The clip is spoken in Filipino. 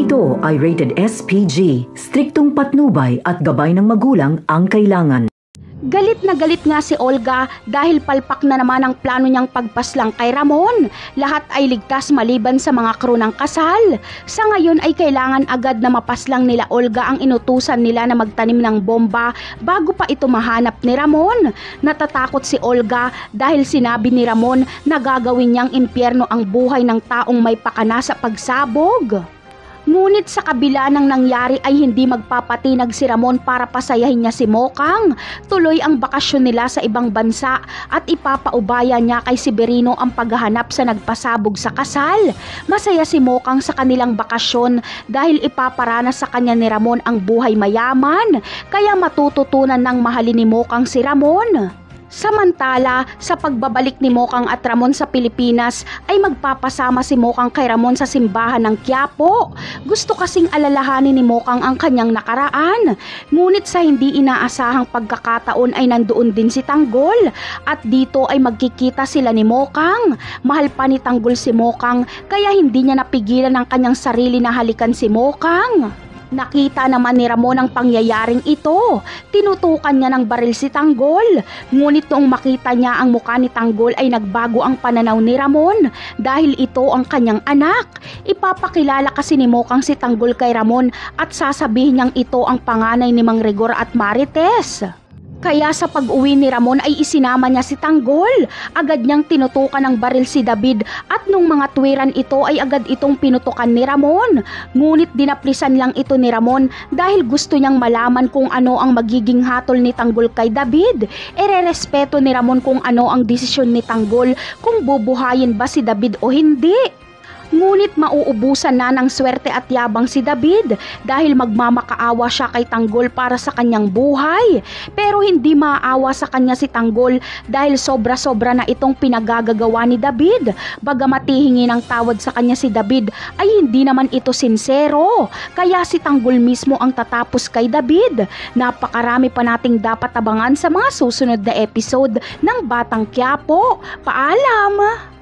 Ito ay rated SPG, striktong patnubay at gabay ng magulang ang kailangan. Galit na galit nga si Olga dahil palpak na naman ang plano niyang pagpaslang kay Ramon. Lahat ay ligtas maliban sa mga crew ng kasal. Sa ngayon ay kailangan agad na mapaslang nila Olga ang inutusan nila na magtanim ng bomba bago pa ito mahanap ni Ramon. Natatakot si Olga dahil sinabi ni Ramon na gagawin niyang impyerno ang buhay ng taong may pakana sa pagsabog. Ngunit sa kabila ng nangyari ay hindi magpapatinag si Ramon para pasayahin niya si Mokang. Tuloy ang bakasyon nila sa ibang bansa at ipapaubaya niya kay Severino ang paghahanap sa nagpasabog sa kasal. Masaya si Mokang sa kanilang bakasyon dahil ipaparanas sa kanya ni Ramon ang buhay mayaman, kaya matututunan ng mahalin ni Mokang si Ramon. Samantala, sa pagbabalik ni Mokang at Ramon sa Pilipinas ay magpapasama si Mokang kay Ramon sa simbahan ng Quiapo. Gusto kasing alalahanin ni Mokang ang kanyang nakaraan. Ngunit sa hindi inaasahang pagkakataon ay nandoon din si Tanggol at dito ay magkikita sila ni Mokang. Mahal pa ni Tanggol si Mokang kaya hindi niya napigilan ang kanyang sarili na halikan si Mokang. Nakita naman ni Ramon ang pangyayaring ito. Tinutukan niya ng baril si Tanggol. Ngunit noong makita niya ang mukha ni Tanggol ay nagbago ang pananaw ni Ramon dahil ito ang kanyang anak. Ipapakilala kasi ni Mokang si Tanggol kay Ramon at sasabihin niyang ito ang panganay ni Mang Rigor at Marites. Kaya sa pag-uwi ni Ramon ay isinama niya si Tanggol. Agad niyang tinutukan ng baril si David at nung mga tuwiran ito ay agad itong pinutukan ni Ramon. Ngunit dinaplisan lang ito ni Ramon dahil gusto niyang malaman kung ano ang magiging hatol ni Tanggol kay David. Ererespeto ni Ramon kung ano ang desisyon ni Tanggol kung bubuhayin ba si David o hindi. Ngunit mauubusan na ng swerte at yabang si David dahil magmamakaawa siya kay Tanggol para sa kanyang buhay. Pero hindi maawa sa kanya si Tanggol dahil sobra-sobra na itong pinagagagawa ni David. Bagamat hihingi ng tawad sa kanya si David ay hindi naman ito sinsero. Kaya si Tanggol mismo ang tatapos kay David. Napakarami pa nating dapat abangan sa mga susunod na episode ng Batang Quiapo. Paalam!